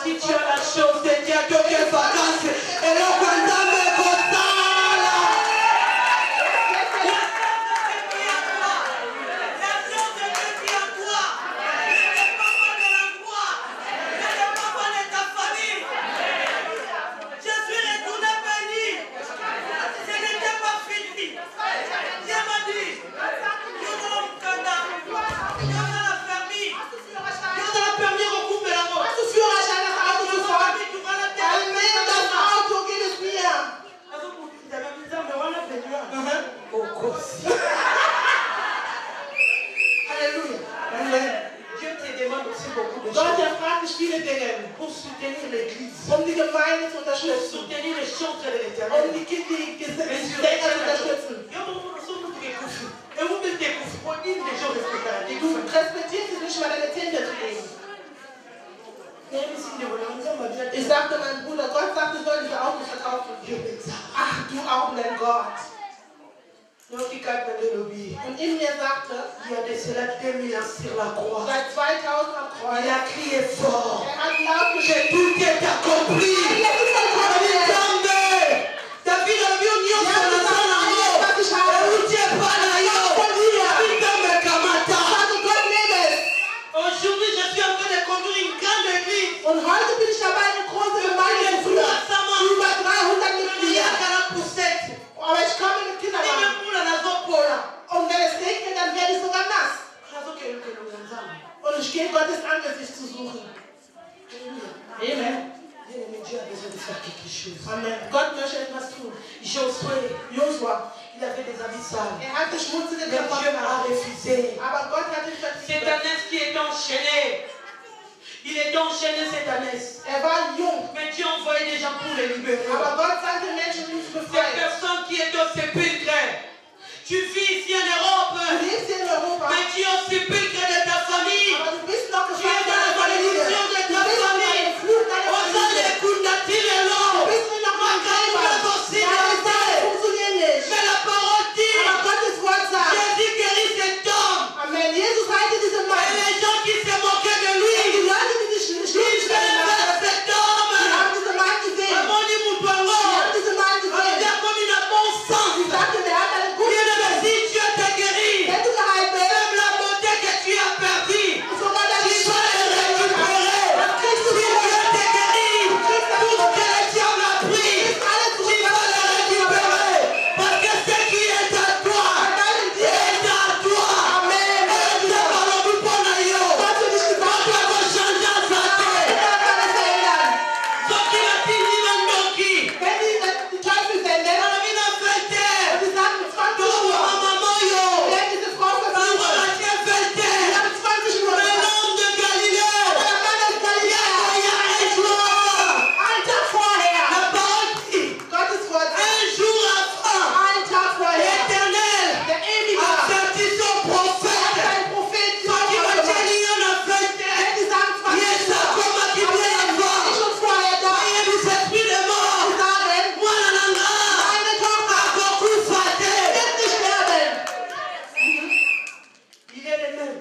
Si tu as la chose de Dieu, quelle vacances et le condamné postale. Tu Gemeinde zu unterstützen. Soutenir les chantres de l'Éternel. Um die Sänger zu unterstützen. Du respektierst es nicht mal, deine Tinte zu legen. Ich sagte meinem Bruder, Gott sagt, ich soll dich auch nicht verkaufen. Ach, du auch, mein Gott. Und in mir sagte, seit 2000 am Kreuz, Il a crié fort. er hat laut Que geschrien, tout est accompli. David a vu union sur la zone en haut. Aujourd'hui, je suis en train de conduire une grande église. und heute bin ich dabei, eine große Gemeinde zu führen. Über 300 Mitglieder. Aber ich komme mit Kinderwagen. Und wenn es regnet, dann werde ich sogar nass. Und ich gehe Gottes Angesicht zu suchen. Amen. Amen. Gott möchte etwas tun. Joshua, il avait des habits sales. er hatte schmutzige Mais Dieu Klamotten a an. refusé. Aber Gott hat ihn C'est verzichtet. un âne qui est enchaîné. Il est enchaîné, cet ânesse. Er war jung. Mais Dieu envoyait des gens pour les libérer. Aber Gott sandte Menschen, die ihn Cette befreien. personne qui est au sépulcre. Tu vis ici en Europe. Du lebst hier in Europa. Mais tu es au sépulcre de ta famille. Aber du bist noch Tu es gefangen dans la in deiner Familie. malédiction de Du ta bist noch famille. im Fluch deiner On s'en Familie. écoute d'attirer l'eau. Du bist nur noch mal im Gräber. Deine Sache funktioniert nicht. Mais la parole dit, Aber Gottes Wort sagt, Jésus guérit cet homme. Amen. Jesus heilte diese Et Mann. les gens qui se moquaient de Die lui, Leute, die sich ils schlimm veulent gemacht vers haben, cet die homme. haben diese Mann gesehen. Ramon dit Moutouango. Die haben diese Mann On gesehen. dit comme il a bon sens. Sie sagte, der hat einen guten Bien aimé, Sinn. si Dieu t'a guéri, Wenn du geheilt bist, même la beauté que tu as perdue, sogar deine tu vas Schwester le récupérer. das kriegst du Si Dieu zurück. t'a guéri, tout ce que le diable a pris, Alles tu zurück. vas le récupérer. Parce que ce qui est à toi, est à toi. Amen. Et Dieu va le répondre à yo. Gott will dich Quand gesagt tu haben, vas changer à sa tête. er kann es verändern. Ce qui a dit, il va nous qui. Wenn die Teufel senden, Dans la vie d'un fêteur, und sie sagen, 20 tu Uhr, vois maman yo. werden diese Frau Tu vois verwandelt. la tienne Wir fêteur. haben 20 Uhr. Mais l'homme de Galilée. Der Mann aus Galiläa, Il y a un jour. einen Tag vorher, La parole dit, Gottes Wort sagt, un jour avant, einen Tag vorher, l'Éternel der Ewige a hat averti son prophète. seinen Propheten Ce qui va gemacht. tenir la fête. Wenn die sagen Il est 20 ça Uhr, comme qui vient aber avant. ich schon vorher da. Il y a des esprits de mort. Sie sagen, Moi, la nana, meine Tochter a beaucoup fâté. wird nicht sterben. Il est le même.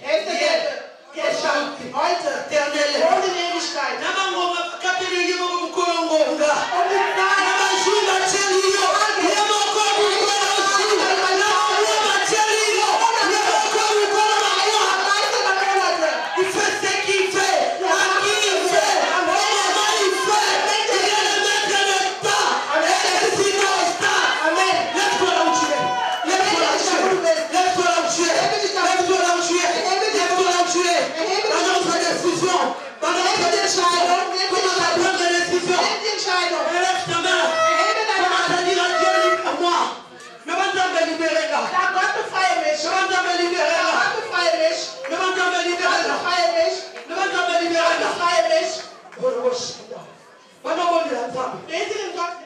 Er ist derselbe. Gestern, heute, Éternel. und in Ewigkeit. Nabangoma, kapele yemo kukolongonga. Und die Zeit, Nabajuma cheliyo. Yemo kukolonga. Nabangoma cheliyo. Yemo kukolonga. Reise der Monate. Il fait ce qu'il fait, à qui il fait, au moment il fait. Il est le maître de temps. Et c'est constant. Amen. Lève-toi là où tu es. Lève-toi là où tu es. Lève-toi là où tu es. Lève-toi là où tu es. Lève-toi là où tu es. Dans notre décision. Dans notre décision. Comment on va prendre des décisions. Nimm die Entscheidung. Lève ta main. Erhebe deine Commence Hand. à dire à Dieu, libère-moi. Levante me libérer là. Sag Gott, befreie mich. Levante me libérer Sag là. Gott, befreie mich. Levante me libérer Gott, là. befreie mich. Levante me libérer Gott, là. befreie mich. Maintenant, on dit la femme. Bete den Gott.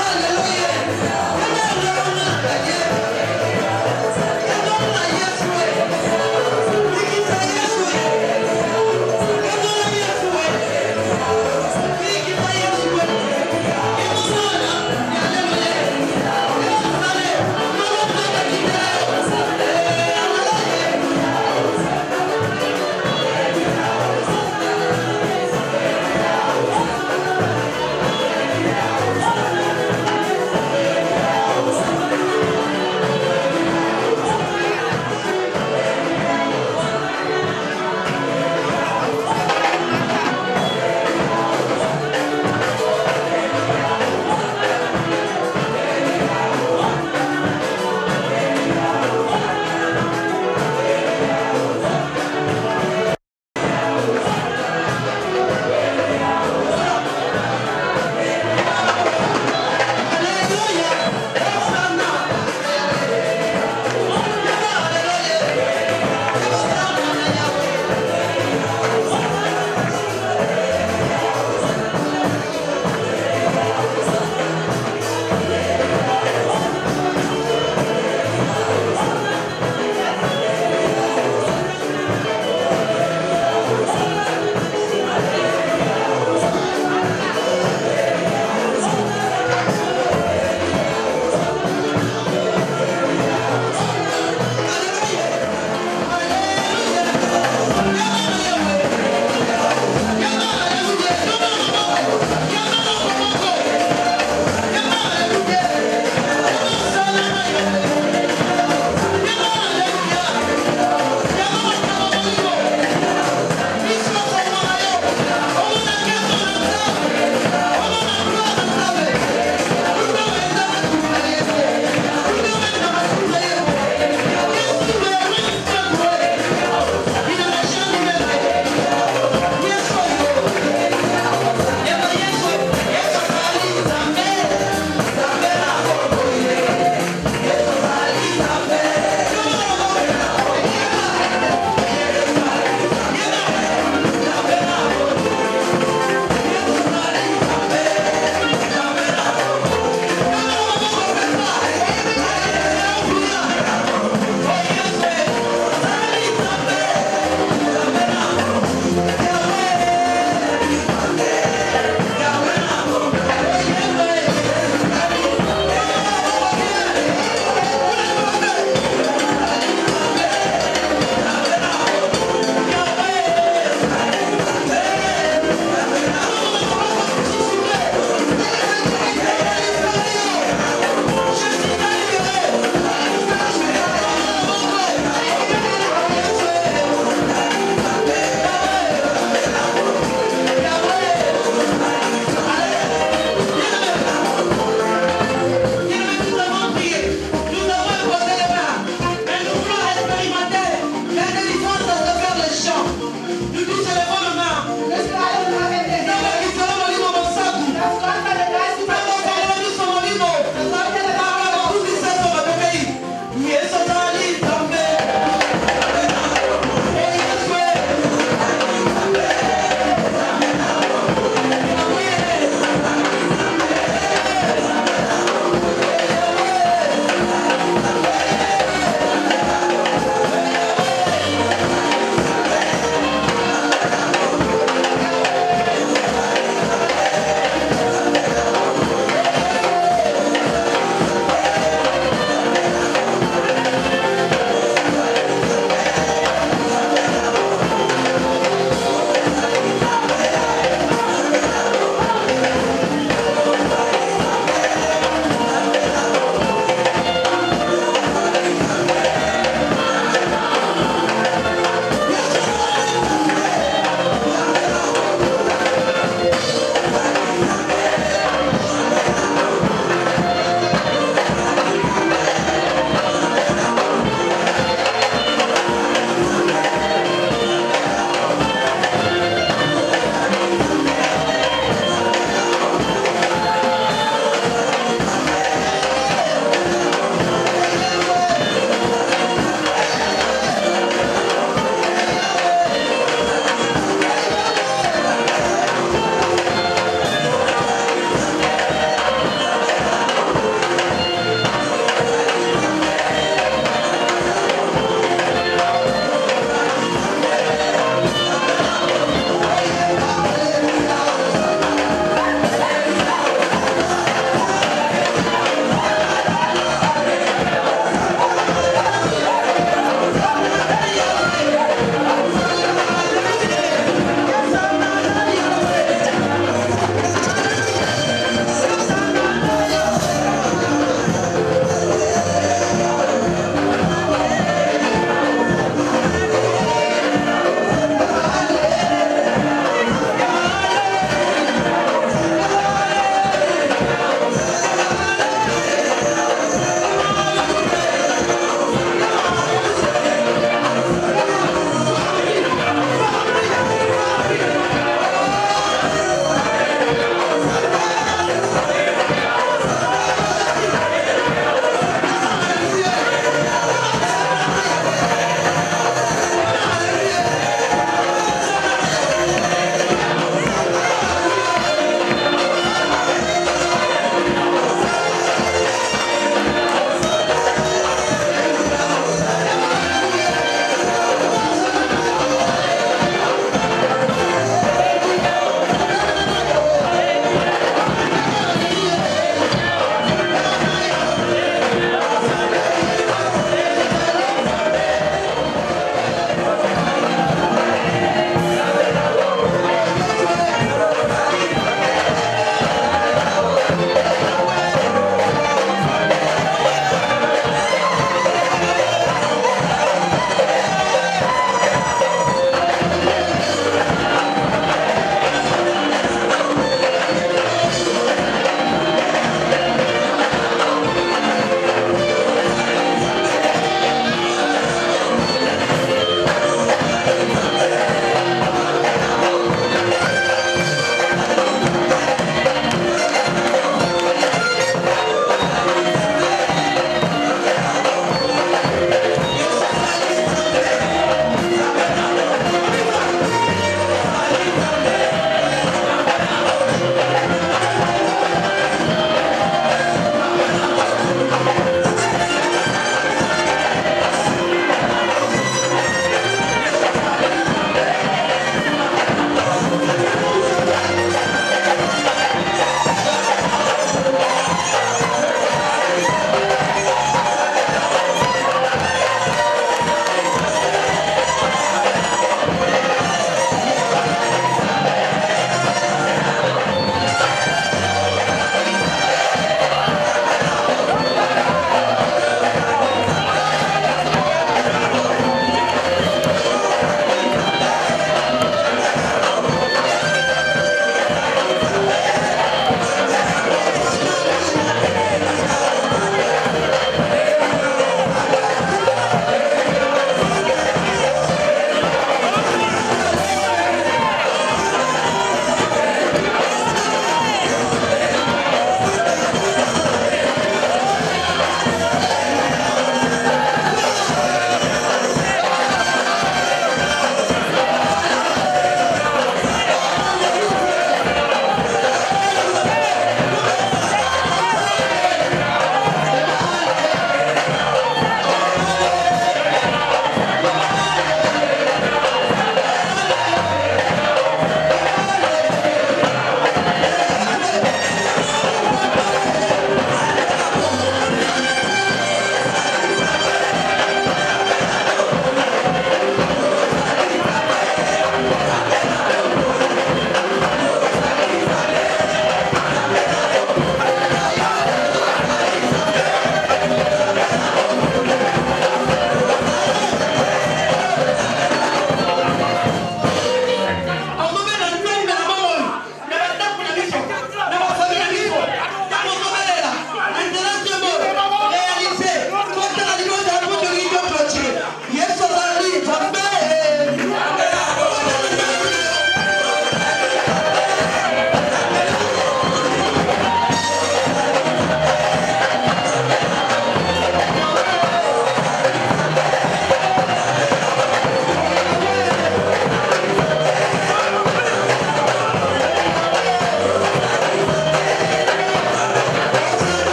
Hallelujah.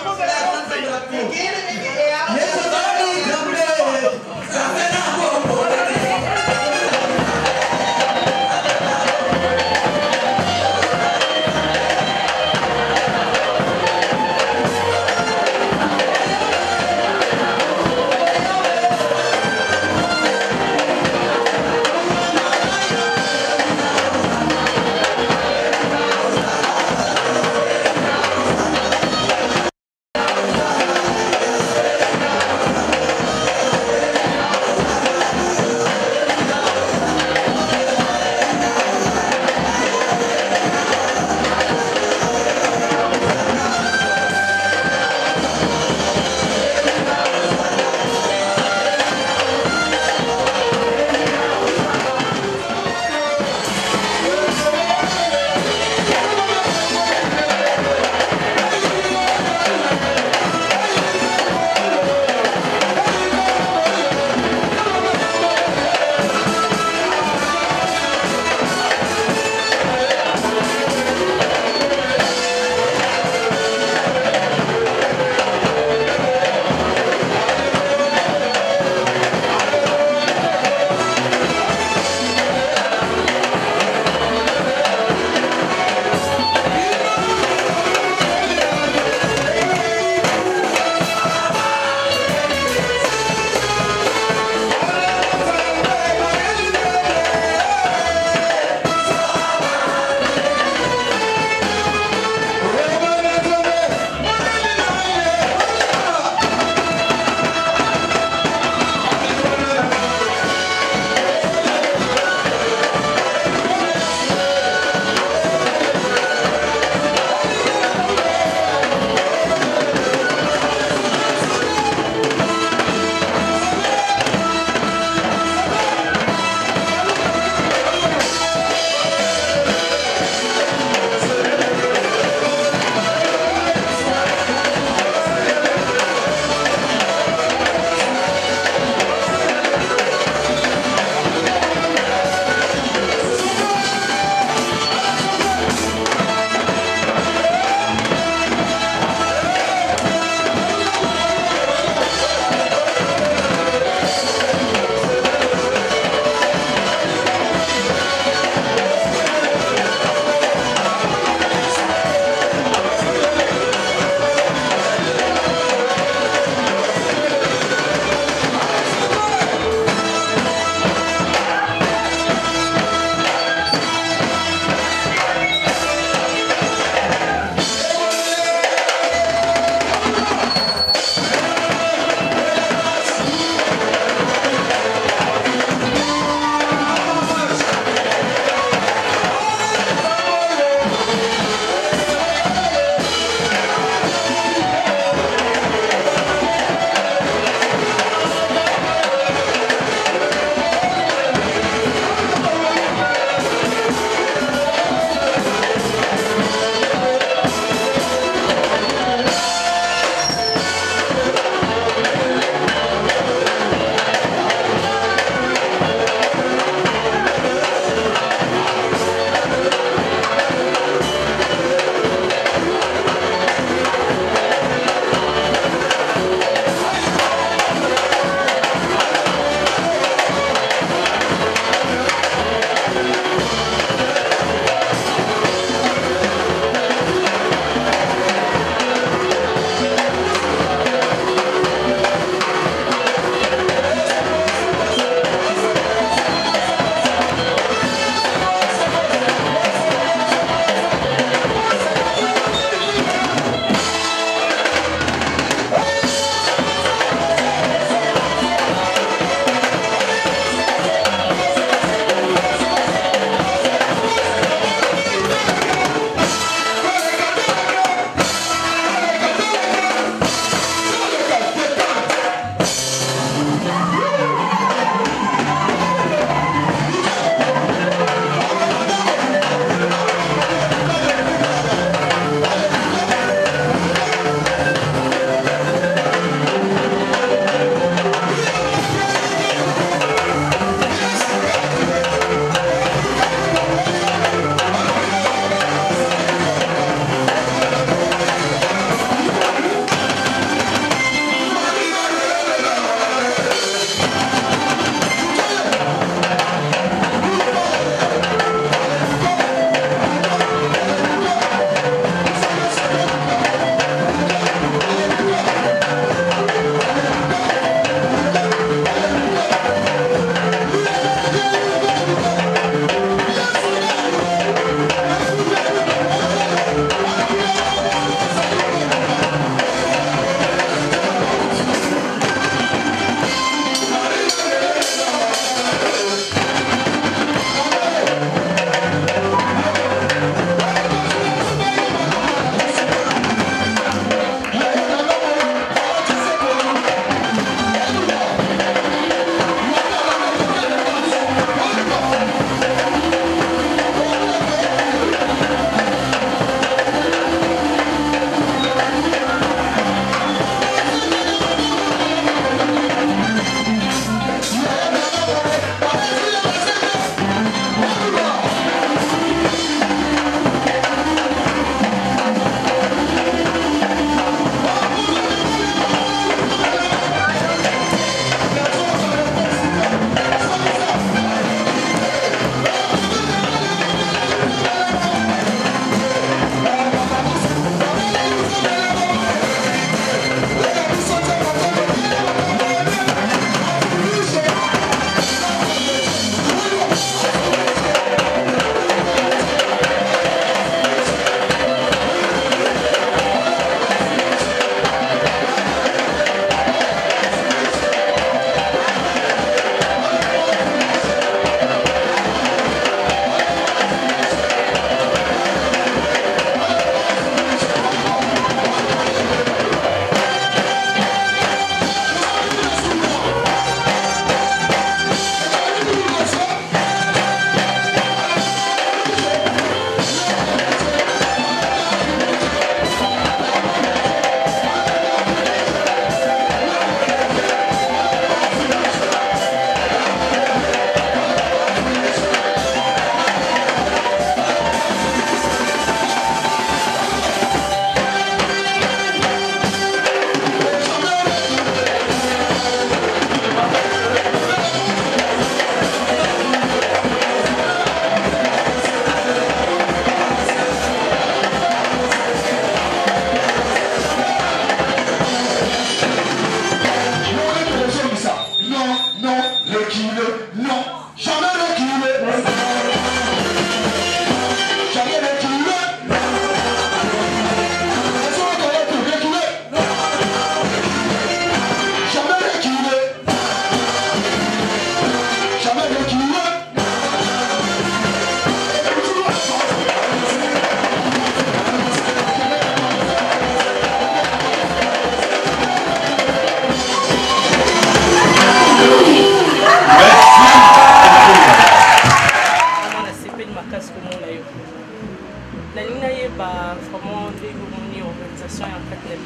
Amen.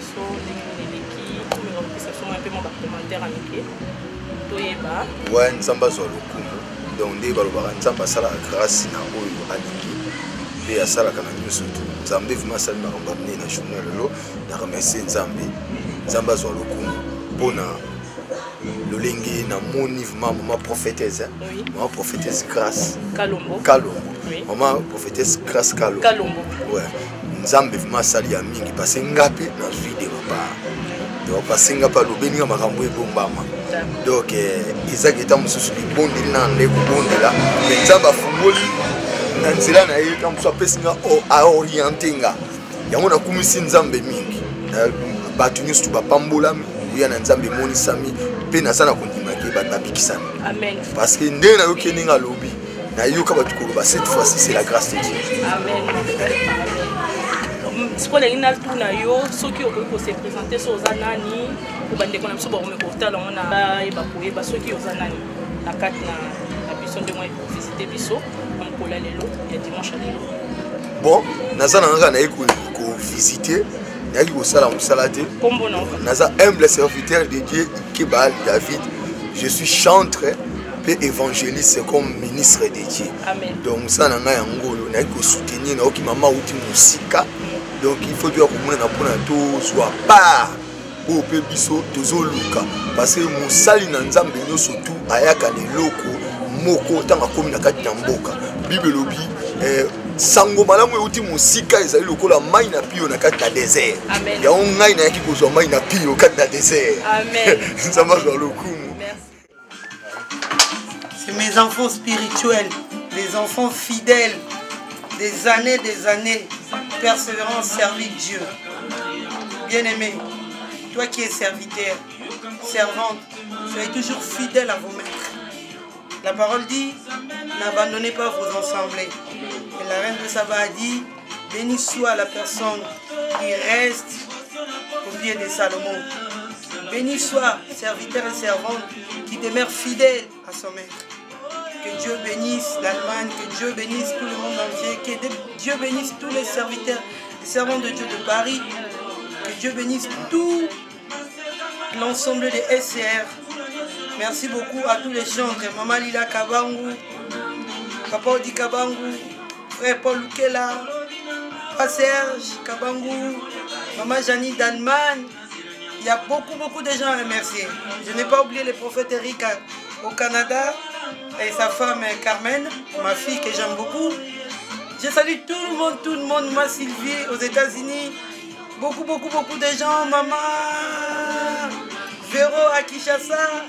biso ndenge neleki tomeka kopesa biso un peu mon commentaire amike toyeba ouais nzambe azwa lokumu donc nde balobaka nzambe asalaka grâce na oyo alingi mpe asalaka na nyonso tu nzambe vraimen asali makambo amine na journée lelo na remercie nzambe nzambe azwa lokumu mpona lolenge namoni vraimen mama prophétesse mama prophétesse grâce Kalombo mama prophétesse grâce Kalombo ouais nzambe vraimen asali ya mingi parce nga mpe nazwi de papa donc parce nga mpe alobeninga makambo ebombama donc ezaki eta mosusu libondeli na ndeko bondela me nzambe afungoli na nzela na ye ta mosusu apesi nga aoriente nga yango nakumisi nzambe mingi bato nyonso tu bapambolami uya na nzambe emonisami mpe naza na kondimaki bato babikisami parce que nde nayoki ndenge alobi nayoka bato koloba cette fois-ci c'est la grâce de Dieu. sikoyo ndenge natuna yo soki okoki kose présente so oza nani obandeko na biso bakomeka kotala yango na bayeba koyeba soki oza nani na kati na biso ndenge visite biso na mokolo ya lelo ya dimanche ya lelo. Bon naza na nga naye kovisite nayaki kosala mosala te naza humble serviteur de Dieu Ikebal David, je suis chantre pe évangéliste comme ministre de Dieu. Donc ça na nga yango oyo nayaki kosoutenir nayoki mama uti mosika donc il faut dire que na pona to soit part au pe biso tozoluka parce que mosali na nzambe nyonso tu ayaka leloko moko tanga komi na kati na mboka bible lobi sango malamu euti mosika ezali lokola mai na pio na kati na désert yango ngai nayaki kozwa mai na pio kati na désert nzambe azwa lokumu. C'est mes enfants spirituels, des enfants fidèles, des années, persévérance, servi Dieu. Bien-aimé, toi qui es serviteur, servante, soyez toujours fidèle à vos maîtres. La parole dit, n'abandonnez pas vos assemblées. Et la reine de Saba a dit, béni soit la personne qui reste au pied de Salomon. Béni soit serviteur et servante qui demeure fidèle à son maître. Que Dieu bénisse l'Allemagne, que Dieu bénisse tout le monde entier, que Dieu bénisse tous les serviteurs et servants de Dieu de Paris, que Dieu bénisse tout l'ensemble des SCR. Merci beaucoup à tous les chantres, Maman Lila Kabangu, Papa Odi Kabangu, Frère Paul Lukela, Papa Serge Kabangu, Maman Janie d'Allemagne. Il y a beaucoup de gens à remercier. Je n'ai pas oublié le prophète Eric au Canada et sa femme Carmen, ma fille que j'aime beaucoup. Je salue tout le monde, moi Sylvie aux États-Unis. Beaucoup de gens, maman Véro à Kinshasa,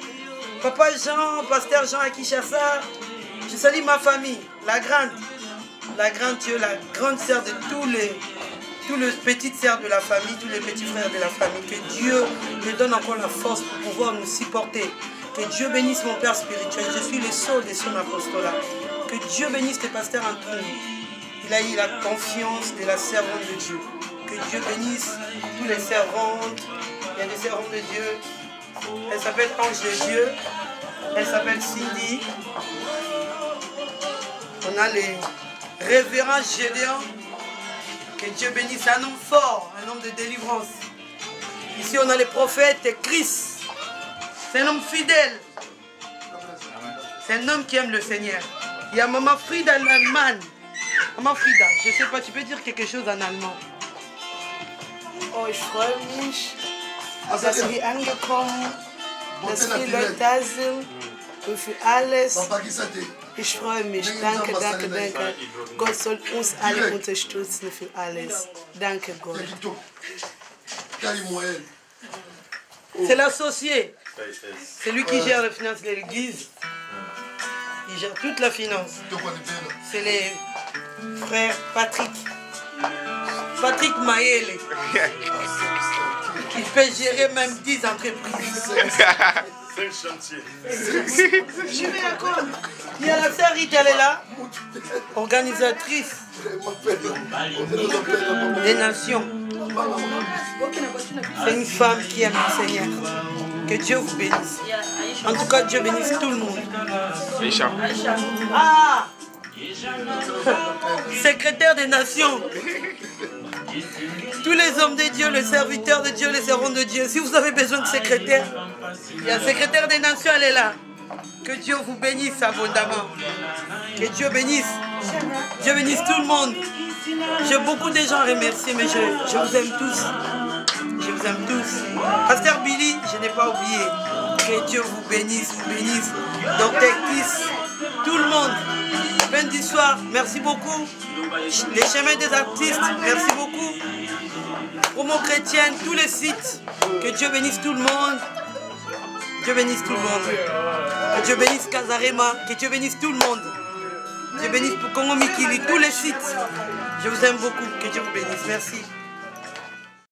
papa Jean, pasteur Jean à Kinshasa. Je salue ma famille, la grande Dieu, la grande sœur de tous les petites sœurs de la famille, tous les petits frères de la famille. Que Dieu me donne encore la force pour pouvoir nous supporter. Que Dieu bénisse mon père spirituel. Je suis le sceau de son apostolat. Que Dieu bénisse le pasteur Antoine. Il a eu la confiance de la servante de Dieu. Que Dieu bénisse tous les servantes. Il y a des servantes de Dieu. Elle s'appelle Ange de Dieu. Elle s'appelle Cindy. On a les révérends Gédéon. Que Dieu bénisse un homme fort, un homme de délivrance. Ici on a les prophètes Christ. C'est un homme fidèle. C'est un homme qui aime le Seigneur. Il y a Maman Frida en Allemagne. Maman Frida, je ne sais pas, tu peux dire quelque chose en allemand? Oh, ich freue mich, dass wir angekommen, dass viele Leute da sind und für alles. Ich freue mich. Danke. Gott soll uns alle unterstützen für alles. Danke, Gott. C'est l'associé. C'est lui qui gère les finances de l'église. Il gère toute la finance. C'est les frères Patrick Maëlle. Il peut gérer même 10 entreprises. C'est un chantier. Je vais à quoi? Il y a la sœur Rita, elle est là, organisatrice des nations. C'est une femme qui aime le Seigneur. Que Dieu vous bénisse. En tout cas, Dieu bénisse tout le monde. Ah! Secrétaire des nations. Tous les hommes de Dieu, les serviteurs de Dieu, les servants de Dieu. Si vous avez besoin de secrétaire, il y a le secrétaire des nations, elle est là. Que Dieu vous bénisse abondamment. Que Dieu bénisse. Dieu bénisse tout le monde. J'ai beaucoup de gens à remercier, mais je vous aime tous. Je vous aime tous. Pasteur Billy, je n'ai pas oublié. Que Dieu vous bénisse, Docteur Kiss, tout le monde. Fin du soir, merci beaucoup. Les chemins des artistes, merci beaucoup. Promo chrétienne, tous les sites. Que Dieu bénisse tout le monde. Dieu bénisse tout le monde. Que Dieu bénisse Kazarema. Que Dieu bénisse tout le monde. Dieu bénisse pour Congo Mikili, tous les sites. Je vous aime beaucoup. Que Dieu vous bénisse. Merci.